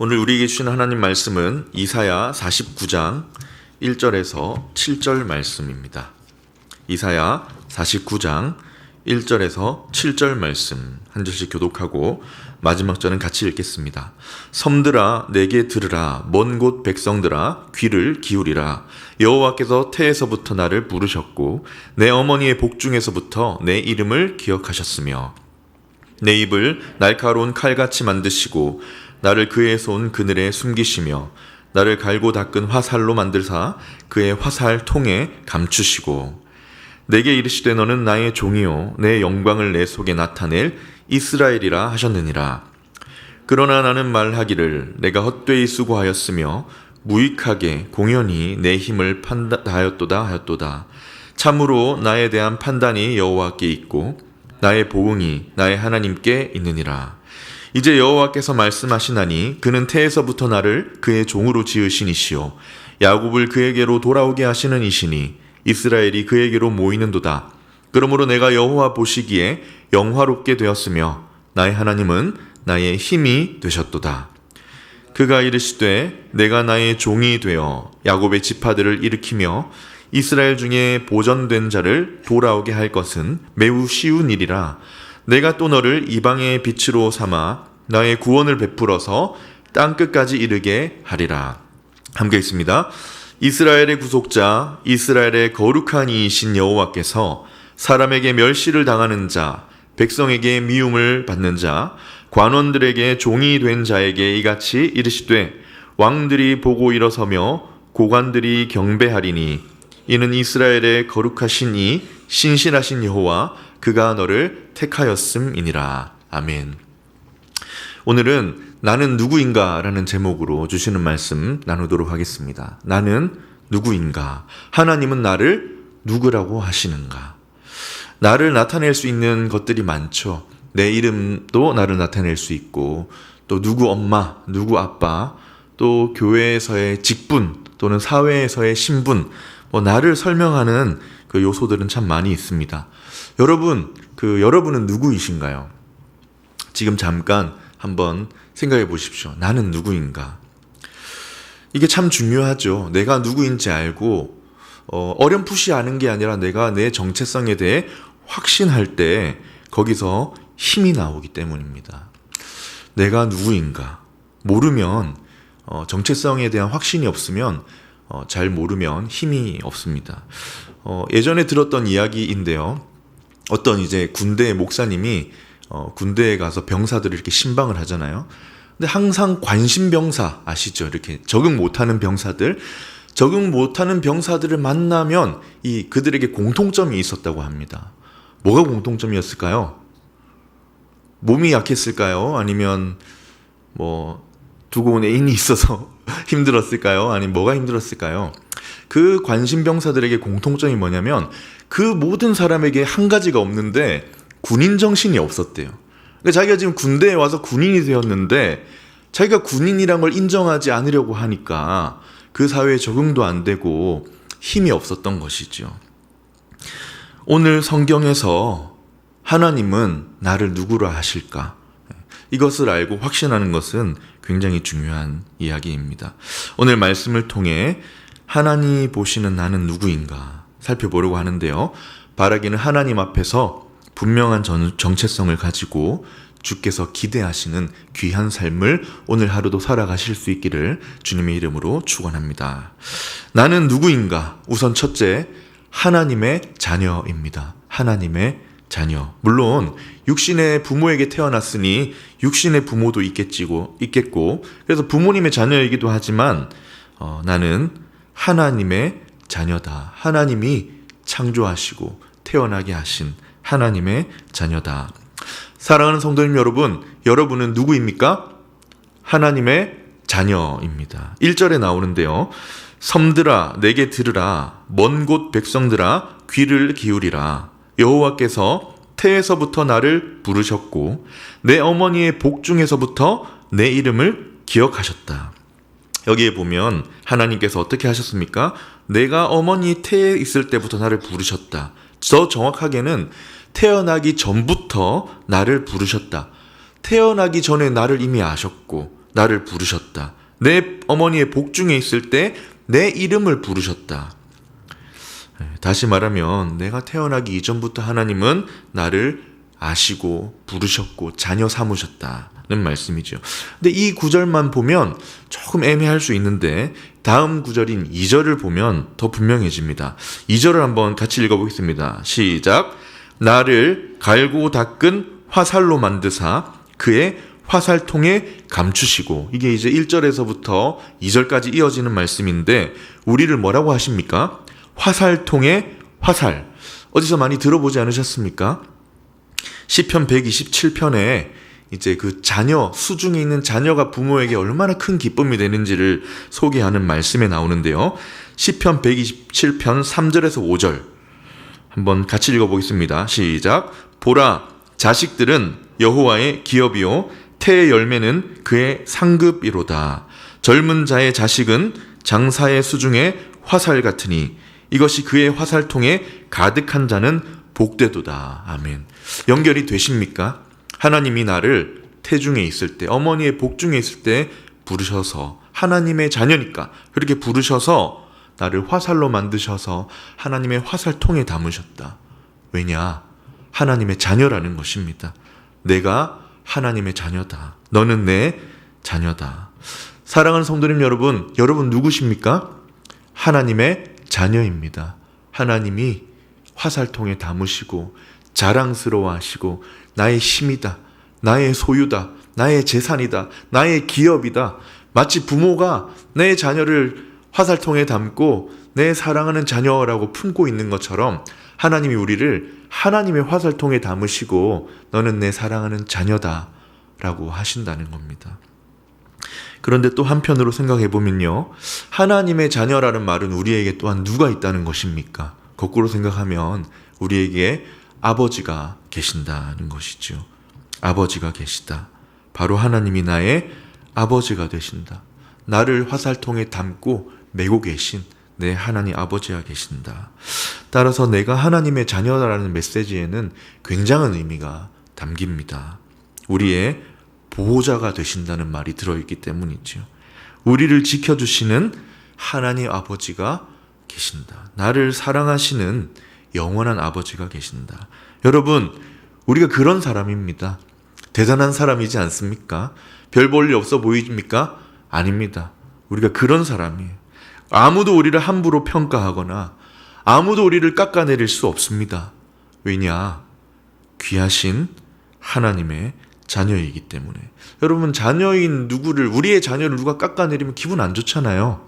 오늘 우리에게 주신 하나님 말씀은 이사야 49장 1절에서 7절 말씀입니다. 이사야 49장 1절에서 7절 말씀 한 절씩 교독하고 마지막 절은 같이 읽겠습니다. 섬들아 내게 들으라, 먼 곳 백성들아 귀를 기울이라. 여호와께서 태에서부터 나를 부르셨고 내 어머니의 복중에서부터 내 이름을 기억하셨으며 내 입을 날카로운 칼같이 만드시고 나를 그의 손 그늘에 숨기시며 나를 갈고 닦은 화살로 만들사 그의 화살 통에 감추시고 내게 이르시되 너는 나의 종이요 내 영광을 내 속에 나타낼 이스라엘이라 하셨느니라. 그러나 나는 말하기를 내가 헛되이 수고하였으며 무익하게 공연히 내 힘을 다하였도다 하였도다. 참으로 나에 대한 판단이 여호와께 있고 나의 보응이 나의 하나님께 있느니라. 이제 여호와께서 말씀하시나니 그는 태에서부터 나를 그의 종으로 지으신 이시요 야곱을 그에게로 돌아오게 하시는 이시니 이스라엘이 그에게로 모이는도다. 그러므로 내가 여호와 보시기에 영화롭게 되었으며 나의 하나님은 나의 힘이 되셨도다. 그가 이르시되 내가 나의 종이 되어 야곱의 지파들을 일으키며 이스라엘 중에 보전된 자를 돌아오게 할 것은 매우 쉬운 일이라. 내가 또 너를 이방의 빛으로 삼아 나의 구원을 베풀어서 땅끝까지 이르게 하리라. 함께 있습니다. 이스라엘의 구속자, 이스라엘의 거룩한 이이신 여호와께서 사람에게 멸시를 당하는 자, 백성에게 미움을 받는 자, 관원들에게 종이 된 자에게 이같이 이르시되 왕들이 보고 일어서며 고관들이 경배하리니 이는 이스라엘의 거룩하신 이 신실하신 여호와 그가 너를 택하였음이니라. 아멘. 오늘은 나는 누구인가 라는 제목으로 주시는 말씀 나누도록 하겠습니다. 나는 누구인가? 하나님은 나를 누구라고 하시는가? 나를 나타낼 수 있는 것들이 많죠. 내 이름도 나를 나타낼 수 있고 또 누구 엄마, 누구 아빠, 또 교회에서의 직분 또는 사회에서의 신분, 나를 설명하는 그 요소들은 참 많이 있습니다. 여러분은 누구이신가요? 지금 잠깐 한번 생각해 보십시오. 나는 누구인가? 이게 참 중요하죠. 내가 누구인지 알고 어렴풋이 아는 게 아니라 내가 내 정체성에 대해 확신할 때 거기서 힘이 나오기 때문입니다. 내가 누구인가? 모르면 정체성에 대한 확신이 없으면 잘 모르면 힘이 없습니다. 예전에 들었던 이야기인데요. 어떤 이제 군대 목사님이 군대에 가서 병사들을 이렇게 신방을 하잖아요. 근데 항상 관심병사 아시죠? 이렇게 적응 못하는 병사들을 만나면 그들에게 공통점이 있었다고 합니다. 뭐가 공통점이었을까요? 몸이 약했을까요? 아니면 두고 온 애인이 있어서 힘들었을까요? 아니면 뭐가 힘들었을까요? 그 관심병사들에게 공통점이 뭐냐면 그 모든 사람에게 한 가지가 없는데 군인 정신이 없었대요. 그러니까 자기가 지금 군대에 와서 군인이 되었는데 자기가 군인이란 걸 인정하지 않으려고 하니까 그 사회에 적응도 안 되고 힘이 없었던 것이죠. 오늘 성경에서 하나님은 나를 누구라 하실까? 이것을 알고 확신하는 것은 굉장히 중요한 이야기입니다. 오늘 말씀을 통해 하나님이 보시는 나는 누구인가 살펴보려고 하는데요. 바라기는 하나님 앞에서 분명한 정체성을 가지고 주께서 기대하시는 귀한 삶을 오늘 하루도 살아가실 수 있기를 주님의 이름으로 축원합니다. 나는 누구인가? 우선 첫째, 하나님의 자녀입니다. 하나님의 자녀. 물론 육신의 부모에게 태어났으니 육신의 부모도 있겠고 그래서 부모님의 자녀이기도 하지만 나는 하나님의 자녀다. 하나님이 창조하시고 태어나게 하신 하나님의 자녀다. 사랑하는 성도님 여러분, 여러분은 누구입니까? 하나님의 자녀입니다. 1절에 나오는데요. 섬들아 내게 들으라, 먼 곳 백성들아 귀를 기울이라. 여호와께서 태에서부터 나를 부르셨고 내 어머니의 복중에서부터 내 이름을 기억하셨다. 여기에 보면 하나님께서 어떻게 하셨습니까? 내가 어머니 태에 있을 때부터 나를 부르셨다. 더 정확하게는 태어나기 전부터 나를 부르셨다. 태어나기 전에 나를 이미 아셨고 나를 부르셨다. 내 어머니의 복중에 있을 때 내 이름을 부르셨다. 다시 말하면 내가 태어나기 이전부터 하나님은 나를 아시고 부르셨고 자녀 삼으셨다는 말씀이죠. 근데 이 구절만 보면 조금 애매할 수 있는데 다음 구절인 2절을 보면 더 분명해집니다. 2절을 한번 같이 읽어보겠습니다. 시작. 나를 갈고 닦은 화살로 만드사 그의 화살통에 감추시고, 이게 이제 1절에서부터 2절까지 이어지는 말씀인데 우리를 뭐라고 하십니까? 화살통에 화살. 어디서 많이 들어보지 않으셨습니까? 시편 127편에 이제 그 자녀, 수중에 있는 자녀가 부모에게 얼마나 큰 기쁨이 되는지를 소개하는 말씀에 나오는데요. 시편 127편 3절에서 5절 한번 같이 읽어보겠습니다. 시작. 보라, 자식들은 여호와의 기업이요 태의 열매는 그의 상급이로다. 젊은 자의 자식은 장사의 수중에 화살 같으니 이것이 그의 화살통에 가득한 자는 복되도다. 아멘. 연결이 되십니까? 하나님이 나를 태중에 있을 때, 어머니의 복중에 있을 때 부르셔서, 하나님의 자녀니까 그렇게 부르셔서 나를 화살로 만드셔서 하나님의 화살통에 담으셨다. 왜냐? 하나님의 자녀라는 것입니다. 내가 하나님의 자녀다. 너는 내 자녀다. 사랑하는 성도님 여러분, 여러분 누구십니까? 하나님의 자녀입니다. 하나님이 화살통에 담으시고 자랑스러워하시고 나의 힘이다, 나의 소유다, 나의 재산이다, 나의 기업이다. 마치 부모가 내 자녀를 화살통에 담고 내 사랑하는 자녀라고 품고 있는 것처럼 하나님이 우리를 하나님의 화살통에 담으시고 너는 내 사랑하는 자녀다 라고 하신다는 겁니다. 그런데 또 한편으로 생각해 보면요, 하나님의 자녀라는 말은 우리에게 또한 누가 있다는 것입니까? 거꾸로 생각하면 우리에게 아버지가 계신다는 것이죠. 아버지가 계시다. 바로 하나님이 나의 아버지가 되신다. 나를 화살통에 담고 메고 계신 내 하나님 아버지가 계신다. 따라서 내가 하나님의 자녀라는 메시지에는 굉장한 의미가 담깁니다. 우리의 보호자가 되신다는 말이 들어있기 때문이죠. 우리를 지켜주시는 하나님 아버지가 계신다. 나를 사랑하시는 영원한 아버지가 계신다. 여러분, 우리가 그런 사람입니다. 대단한 사람이지 않습니까? 별 볼 일 없어 보입니까? 아닙니다. 우리가 그런 사람이에요. 아무도 우리를 함부로 평가하거나 아무도 우리를 깎아내릴 수 없습니다. 왜냐? 귀하신 하나님의 자녀이기 때문에. 여러분, 자녀인 누구를, 우리의 자녀를 누가 깎아내리면 기분 안 좋잖아요.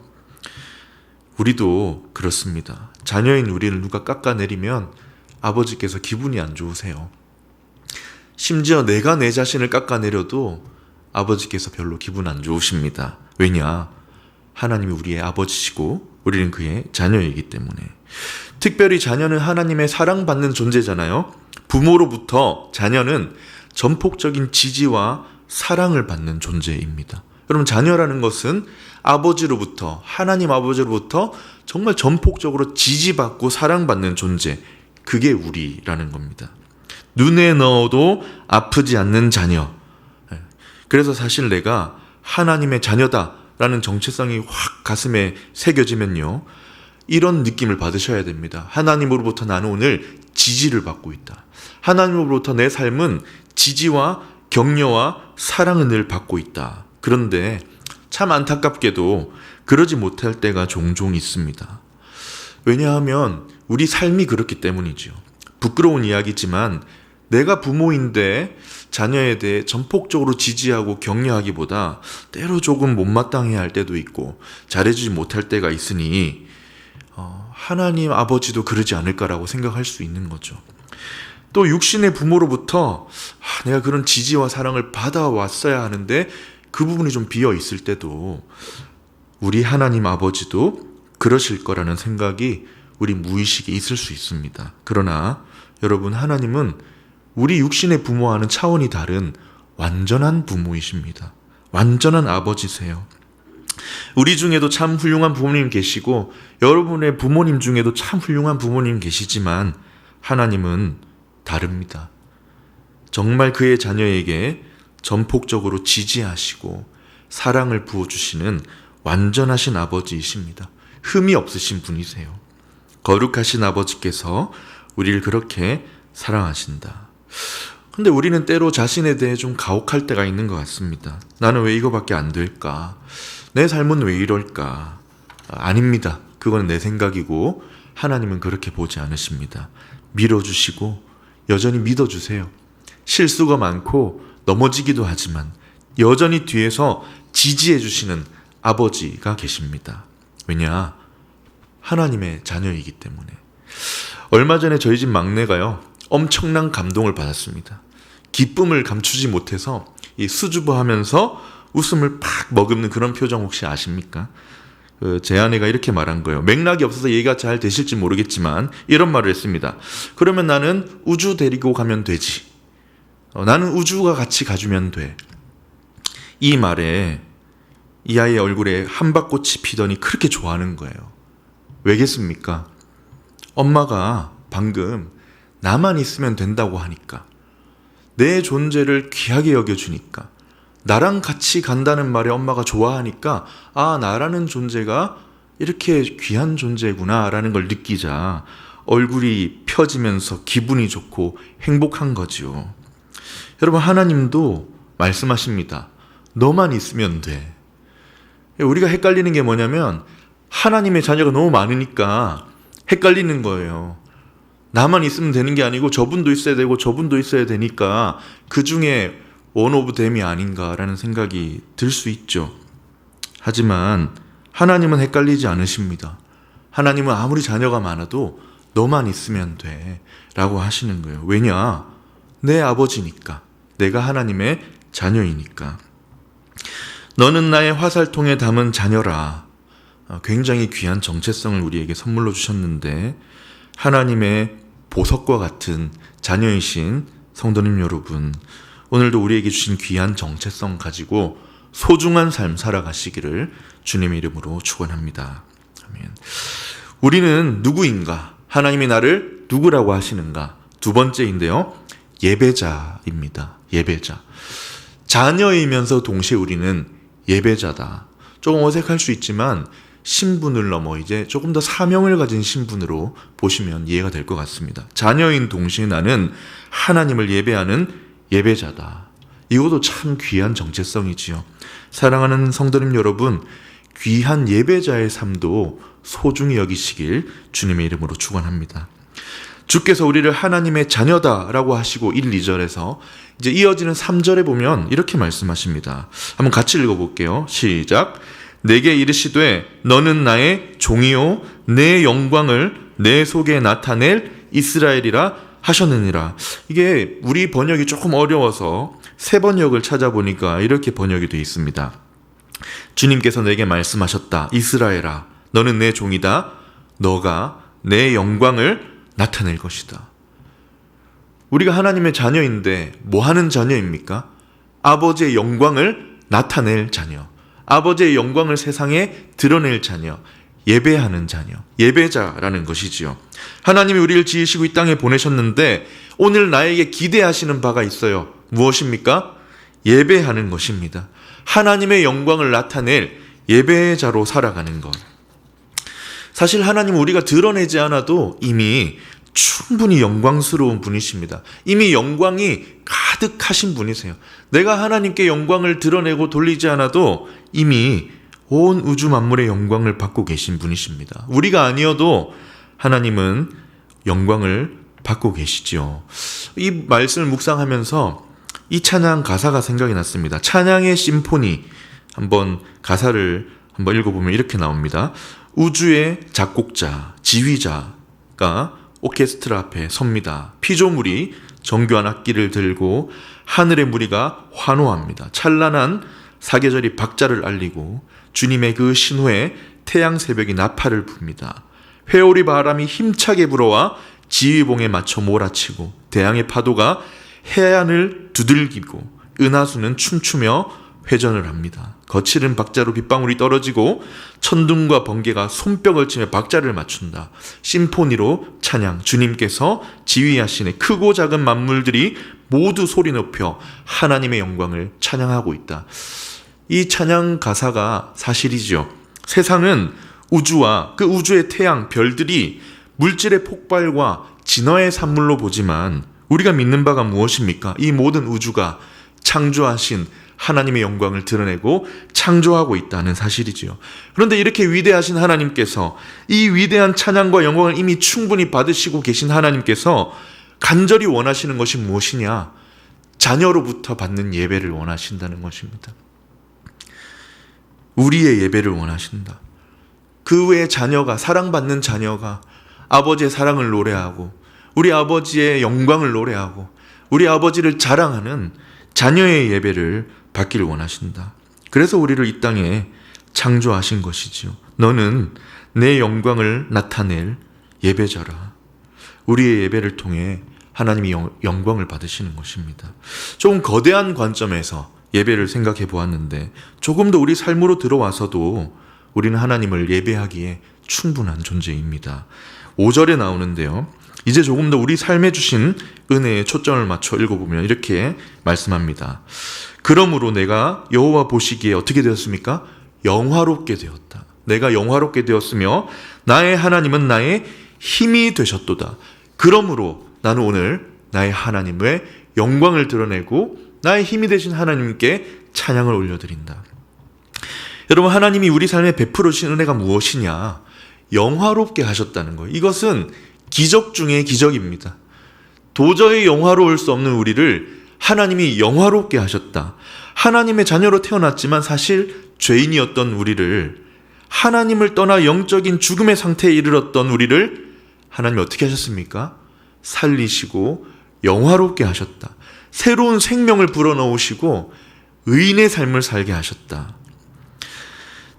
우리도 그렇습니다. 자녀인 우리를 누가 깎아내리면 아버지께서 기분이 안 좋으세요. 심지어 내가 내 자신을 깎아내려도 아버지께서 별로 기분 안 좋으십니다. 왜냐? 하나님이 우리의 아버지시고 우리는 그의 자녀이기 때문에. 특별히 자녀는 하나님의 사랑받는 존재잖아요. 부모로부터 자녀는 전폭적인 지지와 사랑을 받는 존재입니다. 여러분, 자녀라는 것은 아버지로부터, 하나님 아버지로부터 정말 전폭적으로 지지받고 사랑받는 존재, 그게 우리라는 겁니다. 눈에 넣어도 아프지 않는 자녀. 그래서 사실 내가 하나님의 자녀다라는 정체성이 확 가슴에 새겨지면요, 이런 느낌을 받으셔야 됩니다. 하나님으로부터 나는 오늘 지지를 받고 있다. 하나님으로부터 내 삶은 지지와 격려와 사랑을 늘 받고 있다. 그런데 참 안타깝게도 그러지 못할 때가 종종 있습니다. 왜냐하면 우리 삶이 그렇기 때문이죠. 부끄러운 이야기지만 내가 부모인데 자녀에 대해 전폭적으로 지지하고 격려하기보다 때로 조금 못마땅해 할 때도 있고 잘해주지 못할 때가 있으니 하나님 아버지도 그러지 않을까라고 생각할 수 있는 거죠. 또 육신의 부모로부터 내가 그런 지지와 사랑을 받아왔어야 하는데 그 부분이 좀 비어 있을 때도 우리 하나님 아버지도 그러실 거라는 생각이 우리 무의식에 있을 수 있습니다. 그러나 여러분, 하나님은 우리 육신의 부모와는 차원이 다른 완전한 부모이십니다. 완전한 아버지세요. 우리 중에도 참 훌륭한 부모님 계시고 여러분의 부모님 중에도 참 훌륭한 부모님 계시지만 하나님은 다릅니다. 정말 그의 자녀에게 전폭적으로 지지하시고 사랑을 부어주시는 완전하신 아버지이십니다. 흠이 없으신 분이세요. 거룩하신 아버지께서 우리를 그렇게 사랑하신다. 근데 우리는 때로 자신에 대해 좀 가혹할 때가 있는 것 같습니다. 나는 왜 이거밖에 안 될까? 내 삶은 왜 이럴까? 아닙니다. 그건 내 생각이고 하나님은 그렇게 보지 않으십니다. 밀어주시고 여전히 믿어주세요. 실수가 많고 넘어지기도 하지만 여전히 뒤에서 지지해 주시는 아버지가 계십니다. 왜냐? 하나님의 자녀이기 때문에. 얼마 전에 저희 집 막내가요, 엄청난 감동을 받았습니다. 기쁨을 감추지 못해서 이 수줍어하면서 웃음을 팍 머금는 그런 표정 혹시 아십니까? 제 아내가 이렇게 말한 거예요. 맥락이 없어서 얘기가 잘 되실지 모르겠지만 이런 말을 했습니다. 그러면 나는 우주 데리고 가면 되지. 나는 우주가 같이 가주면 돼. 이 말에 이 아이의 얼굴에 한박꽃이 피더니 그렇게 좋아하는 거예요. 왜겠습니까? 엄마가 방금 나만 있으면 된다고 하니까, 내 존재를 귀하게 여겨주니까, 나랑 같이 간다는 말에 엄마가 좋아하니까, 아, 나라는 존재가 이렇게 귀한 존재구나 라는 걸 느끼자 얼굴이 펴지면서 기분이 좋고 행복한 거지요. 여러분, 하나님도 말씀하십니다. 너만 있으면 돼. 우리가 헷갈리는 게 뭐냐면 하나님의 자녀가 너무 많으니까 헷갈리는 거예요. 나만 있으면 되는 게 아니고 저분도 있어야 되고 저분도 있어야 되니까 그 중에 원 오브 댐이 아닌가라는 생각이 들 수 있죠. 하지만 하나님은 헷갈리지 않으십니다. 하나님은 아무리 자녀가 많아도 너만 있으면 돼 라고 하시는 거예요. 왜냐? 내 아버지니까. 내가 하나님의 자녀이니까. 너는 나의 화살통에 담은 자녀라. 굉장히 귀한 정체성을 우리에게 선물로 주셨는데, 하나님의 보석과 같은 자녀이신 성도님 여러분, 오늘도 우리에게 주신 귀한 정체성 가지고 소중한 삶 살아가시기를 주님의 이름으로 축원합니다. 아멘. 우리는 누구인가? 하나님이 나를 누구라고 하시는가? 두 번째인데요, 예배자입니다. 예배자. 자녀이면서 동시에 우리는 예배자다. 조금 어색할 수 있지만 신분을 넘어 이제 조금 더 사명을 가진 신분으로 보시면 이해가 될 것 같습니다. 자녀인 동시에 나는 하나님을 예배하는 예배자다. 이것도 참 귀한 정체성이지요. 사랑하는 성도님 여러분, 귀한 예배자의 삶도 소중히 여기시길 주님의 이름으로 축원합니다. 주께서 우리를 하나님의 자녀다라고 하시고 1, 2절에서 이제 이어지는 3절에 보면 이렇게 말씀하십니다. 한번 같이 읽어볼게요. 시작. 내게 이르시되 너는 나의 종이요 내 영광을 내 속에 나타낼 이스라엘이라 하셨느니라. 이게 우리 번역이 조금 어려워서 새 번역을 찾아보니까 이렇게 번역이 되어 있습니다. 주님께서 내게 말씀하셨다. 이스라엘아, 너는 내 종이다. 너가 내 영광을 나타낼 것이다. 우리가 하나님의 자녀인데 뭐 하는 자녀입니까? 아버지의 영광을 나타낼 자녀. 아버지의 영광을 세상에 드러낼 자녀. 예배하는 자녀. 예배자라는 것이지요. 하나님이 우리를 지으시고 이 땅에 보내셨는데 오늘 나에게 기대하시는 바가 있어요. 무엇입니까? 예배하는 것입니다. 하나님의 영광을 나타낼 예배자로 살아가는 것. 사실 하나님은 우리가 드러내지 않아도 이미 충분히 영광스러운 분이십니다. 이미 영광이 가득하신 분이세요. 내가 하나님께 영광을 드러내고 돌리지 않아도 이미 온 우주 만물의 영광을 받고 계신 분이십니다. 우리가 아니어도 하나님은 영광을 받고 계시지요. 이 말씀을 묵상하면서 이 찬양 가사가 생각이 났습니다. 찬양의 심포니, 한번 가사를 한번 읽어보면 이렇게 나옵니다. 우주의 작곡자, 지휘자가 오케스트라 앞에 섭니다. 피조물이 정교한 악기를 들고 하늘의 무리가 환호합니다. 찬란한 사계절이 박자를 알리고 주님의 그 신호에 태양 새벽이 나팔을 붑니다. 회오리 바람이 힘차게 불어와 지휘봉에 맞춰 몰아치고 대양의 파도가 해안을 두들기고 은하수는 춤추며 회전을 합니다. 거칠은 박자로 빗방울이 떨어지고 천둥과 번개가 손뼉을 치며 박자를 맞춘다. 심포니로 찬양, 주님께서 지휘하시네. 크고 작은 만물들이 모두 소리 높여 하나님의 영광을 찬양하고 있다. 이 찬양 가사가 사실이죠. 세상은 우주와 그 우주의 태양, 별들이 물질의 폭발과 진화의 산물로 보지만 우리가 믿는 바가 무엇입니까? 이 모든 우주가 창조하신 하나님의 영광을 드러내고 창조하고 있다는 사실이지요. 그런데 이렇게 위대하신 하나님께서 이 위대한 찬양과 영광을 이미 충분히 받으시고 계신 하나님께서 간절히 원하시는 것이 무엇이냐? 자녀로부터 받는 예배를 원하신다는 것입니다. 우리의 예배를 원하신다. 그 외에 자녀가, 사랑받는 자녀가 아버지의 사랑을 노래하고 우리 아버지의 영광을 노래하고 우리 아버지를 자랑하는 자녀의 예배를 받기를 원하신다. 그래서 우리를 이 땅에 창조하신 것이지요. 너는 내 영광을 나타낼 예배자라. 우리의 예배를 통해 하나님이 영광을 받으시는 것입니다. 조금 거대한 관점에서 예배를 생각해 보았는데 조금 더 우리 삶으로 들어와서도 우리는 하나님을 예배하기에 충분한 존재입니다. 5절에 나오는데요. 이제 조금 더 우리 삶에 주신 은혜에 초점을 맞춰 읽어보면 이렇게 말씀합니다. 그러므로 내가 여호와 보시기에 어떻게 되었습니까? 영화롭게 되었다. 내가 영화롭게 되었으며 나의 하나님은 나의 힘이 되셨도다. 그러므로 나는 오늘 나의 하나님의 영광을 드러내고 나의 힘이 되신 하나님께 찬양을 올려드린다. 여러분, 하나님이 우리 삶에 베풀어 주신 은혜가 무엇이냐? 영화롭게 하셨다는 거예요. 이것은 기적 중의 기적입니다. 도저히 영화로울 수 없는 우리를 하나님이 영화롭게 하셨다. 하나님의 자녀로 태어났지만 사실 죄인이었던 우리를, 하나님을 떠나 영적인 죽음의 상태에 이르렀던 우리를 하나님이 어떻게 하셨습니까? 살리시고 영화롭게 하셨다. 새로운 생명을 불어넣으시고 의인의 삶을 살게 하셨다.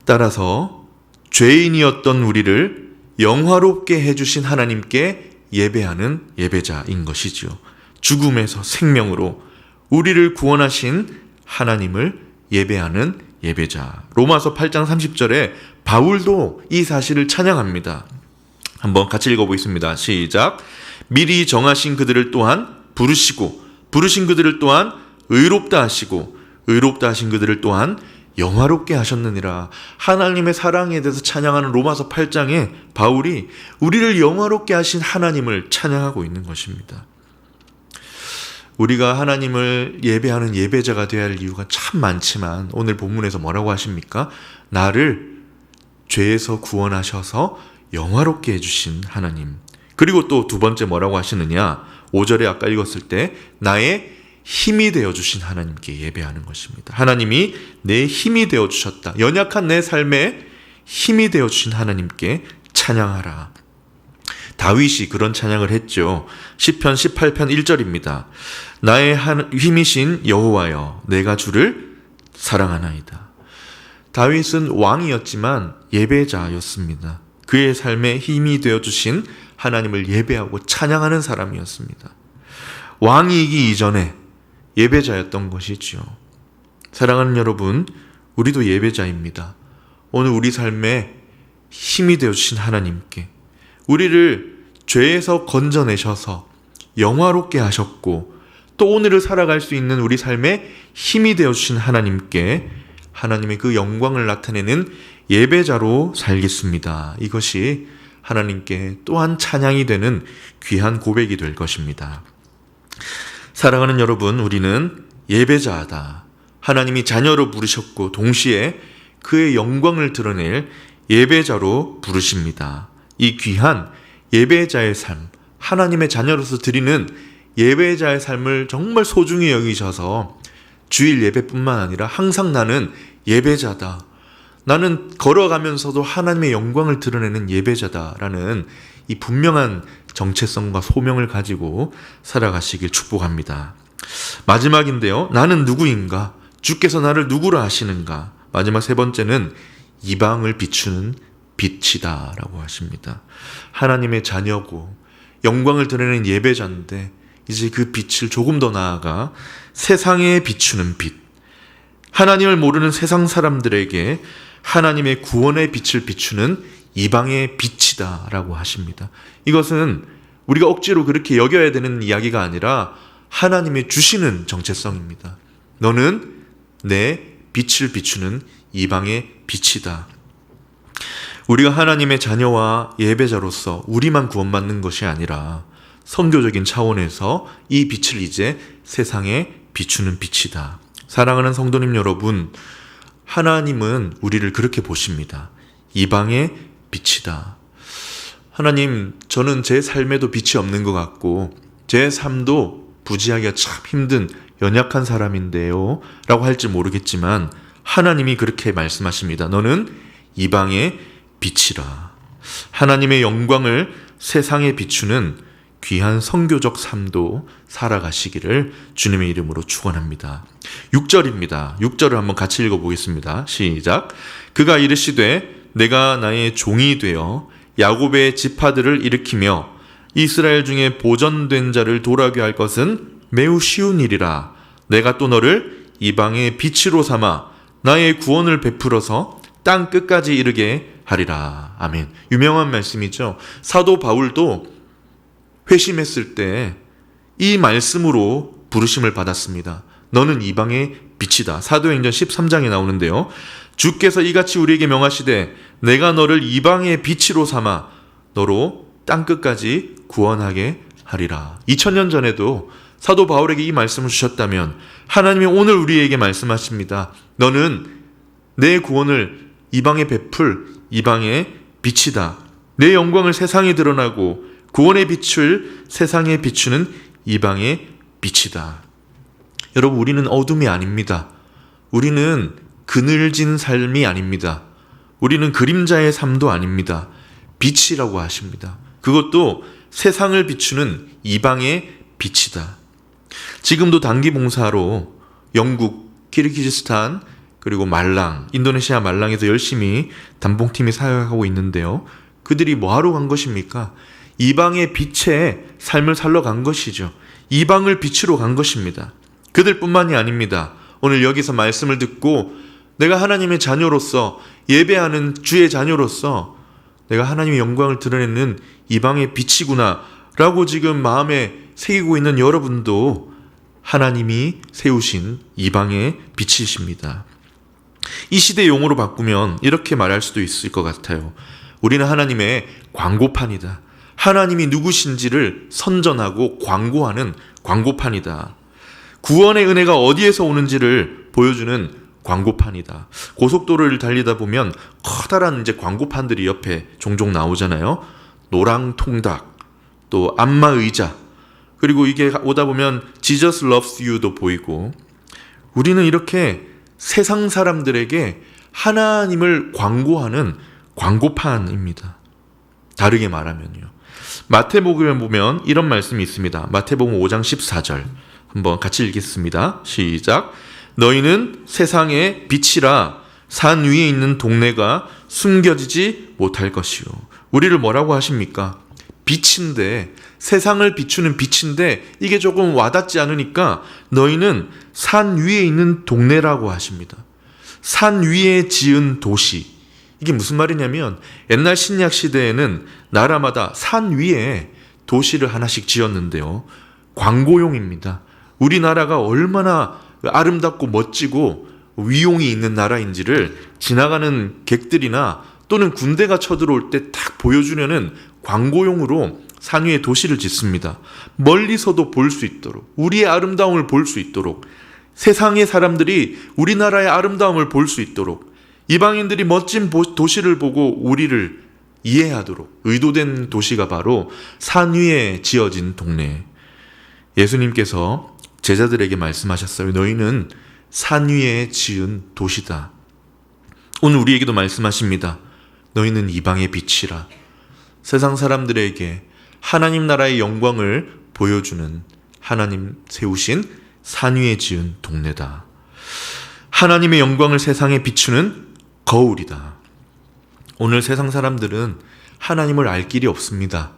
따라서 죄인이었던 우리를 영화롭게 해주신 하나님께 예배하는 예배자인 것이지요. 죽음에서 생명으로 우리를 구원하신 하나님을 예배하는 예배자. 로마서 8장 30절에 바울도 이 사실을 찬양합니다. 한번 같이 읽어보겠습니다. 시작. 미리 정하신 그들을 또한 부르시고 부르신 그들을 또한 의롭다 하시고 의롭다 하신 그들을 또한 영화롭게 하셨느니라. 하나님의 사랑에 대해서 찬양하는 로마서 8장에 바울이 우리를 영화롭게 하신 하나님을 찬양하고 있는 것입니다. 우리가 하나님을 예배하는 예배자가 되어야 할 이유가 참 많지만 오늘 본문에서 뭐라고 하십니까? 나를 죄에서 구원하셔서 영화롭게 해주신 하나님. 그리고 또 두 번째 뭐라고 하시느냐? 5절에 아까 읽었을 때 나의 힘이 되어주신 하나님께 예배하는 것입니다. 하나님이 내 힘이 되어주셨다. 연약한 내 삶에 힘이 되어주신 하나님께 찬양하라. 다윗이 그런 찬양을 했죠. 시편 18편 1절입니다. 나의 힘이신 여호와여, 내가 주를 사랑하나이다. 다윗은 왕이었지만 예배자였습니다. 그의 삶에 힘이 되어주신 하나님을 예배하고 찬양하는 사람이었습니다. 왕이기 이전에 예배자였던 것이지요. 사랑하는 여러분, 우리도 예배자입니다. 오늘 우리 삶에 힘이 되어주신 하나님께, 우리를 죄에서 건져내셔서 영화롭게 하셨고 또 오늘을 살아갈 수 있는 우리 삶에 힘이 되어주신 하나님께 하나님의 그 영광을 나타내는 예배자로 살겠습니다. 이것이 하나님께 또한 찬양이 되는 귀한 고백이 될 것입니다. 사랑하는 여러분, 우리는 예배자다. 하나님이 자녀로 부르셨고 동시에 그의 영광을 드러낼 예배자로 부르십니다. 이 귀한 예배자의 삶, 하나님의 자녀로서 드리는 예배자의 삶을 정말 소중히 여기셔서 주일 예배뿐만 아니라 항상 나는 예배자다. 나는 걸어가면서도 하나님의 영광을 드러내는 예배자다라는 이 분명한 정체성과 소명을 가지고 살아가시길 축복합니다. 마지막인데요. 나는 누구인가? 주께서 나를 누구라 하시는가? 마지막 세 번째는 이방을 비추는 빛이다 라고 하십니다. 하나님의 자녀고 영광을 드러내는 예배자인데 이제 그 빛을 조금 더 나아가 세상에 비추는 빛, 하나님을 모르는 세상 사람들에게 하나님의 구원의 빛을 비추는 이방의 빛이다 라고 하십니다. 이것은 우리가 억지로 그렇게 여겨야 되는 이야기가 아니라 하나님의 주시는 정체성입니다. 너는 내 빛을 비추는 이방의 빛이다. 우리가 하나님의 자녀와 예배자로서 우리만 구원받는 것이 아니라 선교적인 차원에서 이 빛을 이제 세상에 비추는 빛이다. 사랑하는 성도님 여러분, 하나님은 우리를 그렇게 보십니다. 이방의 빛이다. 하나님, 저는 제 삶에도 빛이 없는 것 같고 제 삶도 부지하기가 참 힘든 연약한 사람인데요 라고 할지 모르겠지만 하나님이 그렇게 말씀하십니다. 너는 이방의 빛이라. 하나님의 영광을 세상에 비추는 귀한 선교적 삶도 살아가시기를 주님의 이름으로 축원합니다. 6절입니다. 6절을 한번 같이 읽어보겠습니다. 시작. 그가 이르시되 내가 나의 종이 되어 야곱의 지파들을 일으키며 이스라엘 중에 보전된 자를 돌아오게 할 것은 매우 쉬운 일이라. 내가 또 너를 이방의 빛으로 삼아 나의 구원을 베풀어서 땅 끝까지 이르게 하리라. 아멘. 유명한 말씀이죠. 사도 바울도 회심했을 때 이 말씀으로 부르심을 받았습니다. 너는 이방의 빛이다. 사도행전 13장에 나오는데요. 주께서 이같이 우리에게 명하시되 내가 너를 이방의 빛으로 삼아 너로 땅끝까지 구원하게 하리라. 2000년 전에도 사도 바울에게 이 말씀을 주셨다면 하나님이 오늘 우리에게 말씀하십니다. 너는 내 구원을 이방에 베풀 이방의 빛이다. 내 영광을 세상에 드러나고 구원의 빛을 세상에 비추는 이방의 빛이다. 여러분, 우리는 어둠이 아닙니다. 우리는 그늘진 삶이 아닙니다. 우리는 그림자의 삶도 아닙니다. 빛이라고 하십니다. 그것도 세상을 비추는 이방의 빛이다. 지금도 단기 봉사로 영국, 키르기즈스탄, 그리고 말랑, 인도네시아 말랑에서 열심히 단봉팀이 사역하고 있는데요. 그들이 뭐하러 간 것입니까? 이방의 빛에 삶을 살러 간 것이죠. 이방을 빛으로 간 것입니다. 그들뿐만이 아닙니다. 오늘 여기서 말씀을 듣고 내가 하나님의 자녀로서 예배하는 주의 자녀로서 내가 하나님의 영광을 드러내는 이방의 빛이구나 라고 지금 마음에 새기고 있는 여러분도 하나님이 세우신 이방의 빛이십니다. 이 시대 용어로 바꾸면 이렇게 말할 수도 있을 것 같아요. 우리는 하나님의 광고판이다. 하나님이 누구신지를 선전하고 광고하는 광고판이다. 구원의 은혜가 어디에서 오는지를 보여주는 광고판이다. 고속도로를 달리다 보면 커다란 이제 광고판들이 옆에 종종 나오잖아요. 노랑통닭, 또 안마의자, 그리고 이게 오다 보면 Jesus loves you도 보이고, 우리는 이렇게 세상 사람들에게 하나님을 광고하는 광고판입니다. 다르게 말하면요. 마태복음에 보면 이런 말씀이 있습니다. 마태복음 5장 14절 한번 같이 읽겠습니다. 시작. 너희는 세상의 빛이라. 산 위에 있는 동네가 숨겨지지 못할 것이요. 우리를 뭐라고 하십니까? 빛인데, 세상을 비추는 빛인데 이게 조금 와닿지 않으니까 너희는 산 위에 있는 동네라고 하십니다. 산 위에 지은 도시. 이게 무슨 말이냐면 옛날 신약 시대에는 나라마다 산 위에 도시를 하나씩 지었는데요. 광고용입니다. 우리나라가 얼마나 아름답고 멋지고 위용이 있는 나라인지를 지나가는 객들이나 또는 군대가 쳐들어올 때 딱 보여주려는 광고용으로 산 위에 도시를 짓습니다. 멀리서도 볼 수 있도록, 우리의 아름다움을 볼 수 있도록, 세상의 사람들이 우리나라의 아름다움을 볼 수 있도록, 이방인들이 멋진 도시를 보고 우리를 이해하도록 의도된 도시가 바로 산 위에 지어진 동네. 예수님께서 제자들에게 말씀하셨어요. 너희는 산 위에 지은 도시다. 오늘 우리에게도 말씀하십니다. 너희는 이방의 빛이라. 세상 사람들에게 하나님 나라의 영광을 보여주는 하나님 세우신 산 위에 지은 동네다. 하나님의 영광을 세상에 비추는 거울이다. 오늘 세상 사람들은 하나님을 알 길이 없습니다.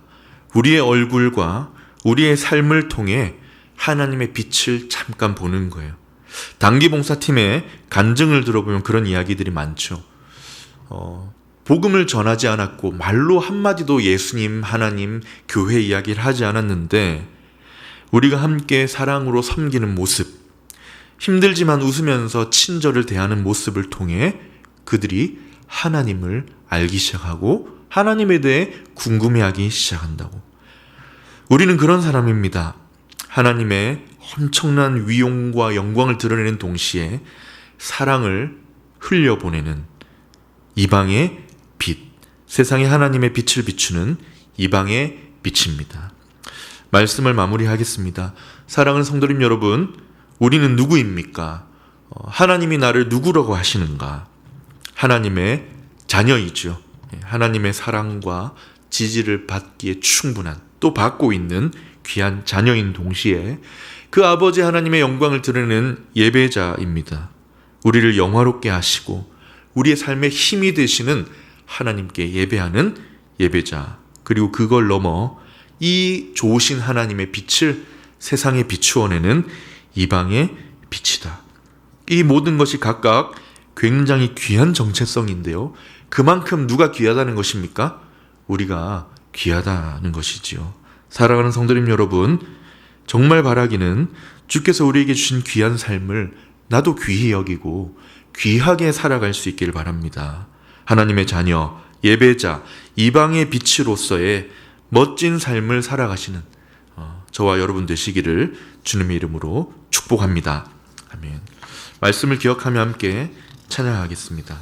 우리의 얼굴과 우리의 삶을 통해 하나님의 빛을 잠깐 보는 거예요. 단기 봉사팀의 간증을 들어보면 그런 이야기들이 많죠. 복음을 전하지 않았고 말로 한마디도 예수님, 하나님, 교회 이야기를 하지 않았는데 우리가 함께 사랑으로 섬기는 모습, 힘들지만 웃으면서 친절을 대하는 모습을 통해 그들이 하나님을 알기 시작하고 하나님에 대해 궁금해하기 시작한다고. 우리는 그런 사람입니다. 하나님의 엄청난 위용과 영광을 드러내는 동시에 사랑을 흘려보내는 이방의 빛, 세상에 하나님의 빛을 비추는 이방의 빛입니다. 말씀을 마무리하겠습니다. 사랑하는 성도님 여러분, 우리는 누구입니까? 하나님이 나를 누구라고 하시는가? 하나님의 자녀이죠. 하나님의 사랑과 지지를 받기에 충분한, 또 받고 있는 귀한 자녀인 동시에 그 아버지 하나님의 영광을 드러내는 예배자입니다. 우리를 영화롭게 하시고 우리의 삶에 힘이 되시는 하나님께 예배하는 예배자, 그리고 그걸 넘어 이 좋으신 하나님의 빛을 세상에 비추어내는 이방의 빛이다. 이 모든 것이 각각 굉장히 귀한 정체성인데요. 그만큼 누가 귀하다는 것입니까? 우리가 귀하다는 것이지요. 사랑하는 성도님 여러분, 정말 바라기는 주께서 우리에게 주신 귀한 삶을 나도 귀히 여기고 귀하게 살아갈 수 있기를 바랍니다. 하나님의 자녀, 예배자, 이방의 빛으로서의 멋진 삶을 살아가시는 저와 여러분 되시기를 주님의 이름으로 축복합니다. 아멘. 말씀을 기억하며 함께 찬양하겠습니다.